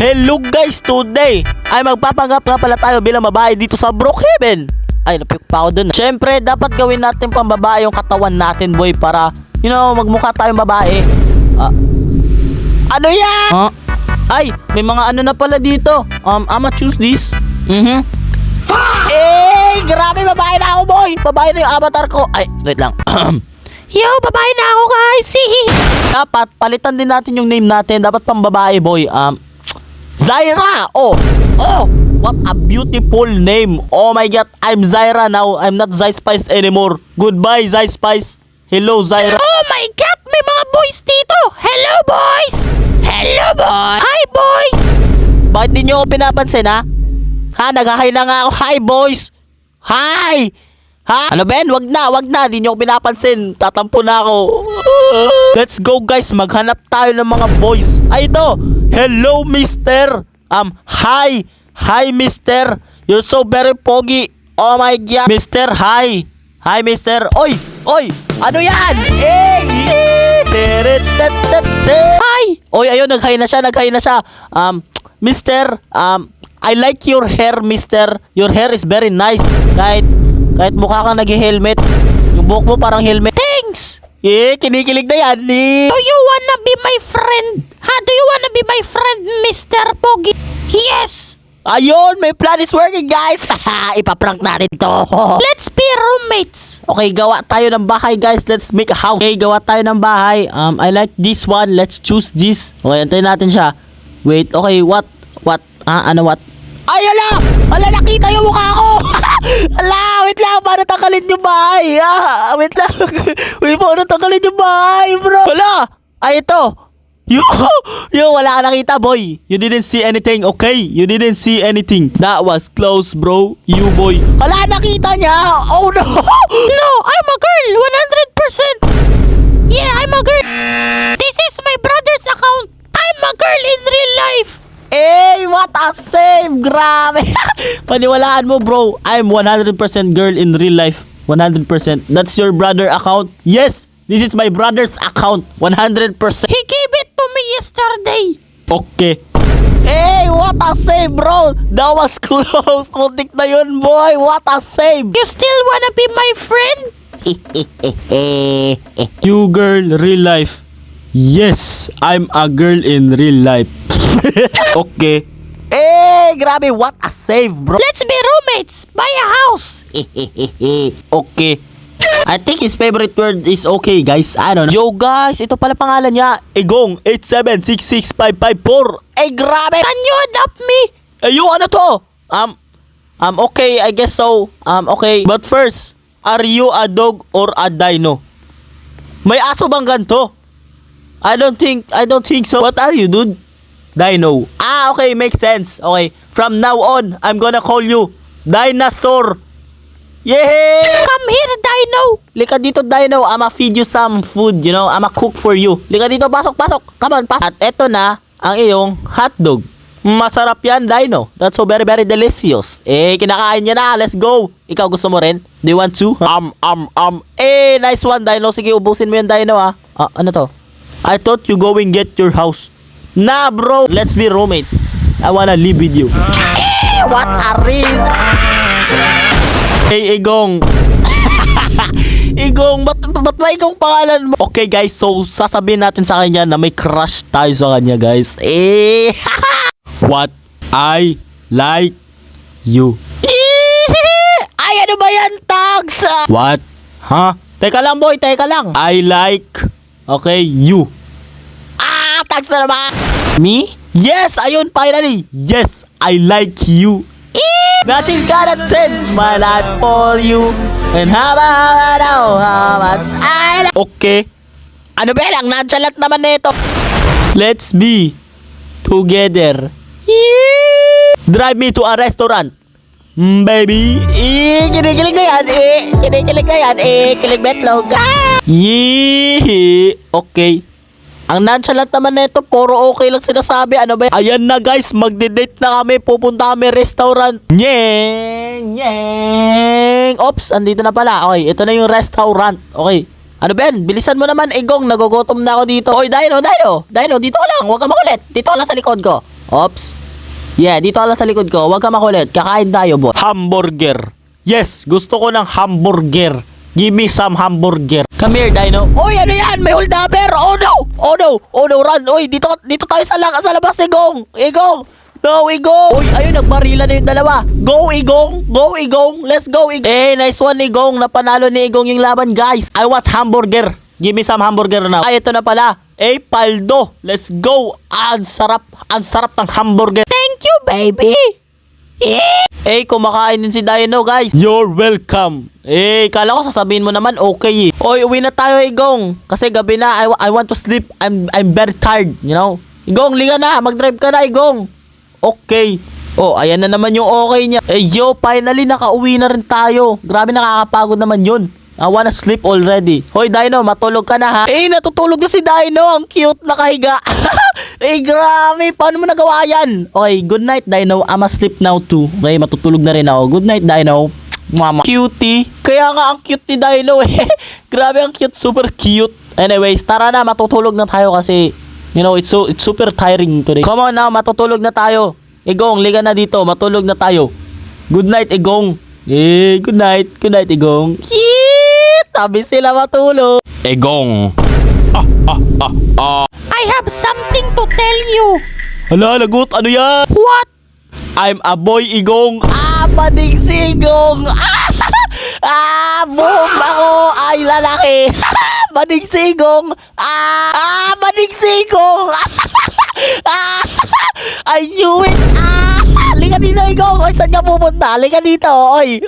Hello guys, today ay magpapanggap nga pala tayo bilang babae dito sa Brookhaven. Ay, napiyok pa ako dun. Siyempre, dapat gawin natin pambabae yung katawan natin, boy, para, magmukha tayong babae. Ano yan? Ay, may mga ano na pala dito. I'ma choose this. Eh, grabe, babae na ako, boy. Babae na yung avatar ko. Ay, wait lang. Yo, babae na ako, guys. Dapat, palitan din natin yung name natin. Dapat pang babae, boy. Zyra! Oh! What a beautiful name! Oh my god, I'm Zyra now. I'm not Zyspice anymore. Goodbye, Zyspice. Hello, Zyra. Oh my god, may mga boys dito. Hello, boys! Hello, boys! Hi, boys! Bakit di nyo ako pinapansin, ha? Nag-hi na nga ako. Hi, boys! Hi! Ha? Ano, Ben? Wag na. Di nyo ako pinapansin. Tatampo na ako. Let's go, guys. Maghanap tayo ng mga boys. Ay, ito. Hello, mister. Hi, mister. You're so very pogi. Oh my god. Mister, hi. Hi, mister. Oy. Ano yan? Hi. Oy, ayun. Nag-hi na siya. Mister, I like your hair, mister. Your hair is very nice. Kahit mukha kang nag-helmet. Yung buhok mo parang helmet. Thanks! Kinikilig na yan. Do you wanna be my friend? Do you wanna be my friend, Mr. Pogi? Yes! Ayun, my plan is working, guys. Ipaprank natin to. Let's be roommates. Okay, gawa tayo ng bahay, guys. Let's make a house. Okay, gawa tayo ng bahay. I like this one. Let's choose this. Okay, antayin natin siya. Wait, okay, what? Ano what? Ay, ala, nakita yung mukha ko. Wait lang, paano tanggalin yung bahay? Wait lang. Paano tanggalin yung bahay, bro? Wala. Ay, ito. Wala ka nakita, boy. You didn't see anything, okay? You didn't see anything. That was close, bro. You, boy. Wala, nakita niya. Oh, no. No, I'm a girl, 100%. Yeah, I'm a girl. This is my brother's account. I'm a girl in real life. What a save! Grabe! Paniwalaan mo, bro. I'm 100% girl in real life. 100%. That's your brother account? Yes! This is my brother's account. 100%. He gave it to me yesterday. Okay. What a save, bro! That was close. Muntik na yun, boy. What a save! You still wanna be my friend? You girl, real life. Yes, I'm a girl in real life. Okay. Grabe, what a save, bro. Let's be roommates. Buy a house. Okay. I think his favorite word is okay, guys. I don't know. Yo, guys, ito pala pangalan niya. Egong 8766554. Grabe. Can you adopt me? Ano to? Okay, I guess so. Okay. But first, are you a dog or a dino? May aso bang ganito? I don't think so. What are you, dude? Dino. Okay, makes sense. Okay, from now on, I'm gonna call you Dinosaur. Yeah! Come here, Dino. Lika dito, Dino. I'ma feed you some food, I'ma cook for you. Lika dito, pasok. Come on, pasok. At eto na, ang iyong hotdog. Masarap yan, Dino. That's so very, very delicious. Kinakain niya na. Let's go. Ikaw gusto mo rin? Do you want to? Nice one, Dino. Sige, ubusin mo yan, Dino, ano to? I thought you going get your house. Nah, bro. Let's be roommates. I wanna live with you. What a real. Igong. Igong, ba't ba Igong pangalan mo? Okay, guys. So, sasabihin natin sa kanya na may crush tayo sa kanya, guys. What I like you. Ay, ano ba yan, Tags? What? Teka lang, boy. Teka lang. I like... Okay, you. Tags na naman. Me? Yes, ayun, finally. Yes, I like you. Nothing's gonna change my life for you. And how much I like. Okay. Ano ba yan? Ang nonchalant naman nito. Let's be together. Drive me to a restaurant. Baby. Kinikilig na yan. Kilig betlog. Okay. Ang nonchalant naman nito, puro okay lang sinasabi. Ano ba? Ayan na, guys, magde-date na kami. Pupunta kami restaurant. Nyeng. Oops, andito na pala. Okay, ito na yung restaurant. Okay. Ano Ben? Bilisan mo naman, Igong. Nagugutom na ako dito. Oy, Dino, dito ka lang. Huwag ka makulit. Dito ka lang sa likod ko. Ops. Yeah, dito ka lang sa likod ko. Huwag ka makulit. Kakain tayo, boy. Hamburger. Yes, gusto ko ng hamburger. Give me some hamburger. Come here, Dino. Oy, ano yan? May holdapper. Oh no. Oh no. Oh no, run. Oy, dito tayo sa labas, Igong. Igong. No, Igong. Oy, ayun, nagbarila na yung dalawa. Go, Igong. Go, Igong. Let's go, Igong. Eh, nice one, Igong. Napanalo ni Igong yung laban, guys. I want hamburger. Give me some hamburger now. Ay, ito na pala. Eh, paldo. Let's go. Ang sarap ng hamburger. Thank you, baby. Eh, kumakain din si Dino, guys. You're welcome. Eh, kala ko sasabihin mo naman okay eh. Oy, uwi na tayo, Igong. Kasi gabi na. I want to sleep. I'm very tired, you know. Igong, liga na. Mag-drive ka na, Igong. Okay. Oh, ayan na naman yung okay niya. Eh, yo, finally nakauwi na rin tayo. Grabe, nakakapagod naman yun. I wanna sleep already. Hoy, Dino, matulog ka na ha. Eh, natutulog na si Dino. Ang cute, nakahiga. Eh, grabe. Paano mo nagawa yan? Okay, good night, Dino. I'm asleep now too. Okay, matutulog na rin ako. Good night, Dino. Mama. Cutie. Kaya nga ang cute ni Dino eh. Grabe, ang cute. Super cute. Anyways, tara na. Matutulog na tayo kasi, you know, it's super tiring today. Come on now, matutulog na tayo. Igong, liga na dito. Matulog na tayo. Good night, Igong. Eh, good night. Good night, Igong. Tabi sila matulog. Egong. I have something to tell you. Hala, lagot. Ano yan? What? I'm a boy, Igong. Bading sigong. Boom. Ako ay lalaki. Bading sigong. Bading sigong. I knew it. Liga dito, Igong. Oy, saan ka pupunta? Liga dito. Oy.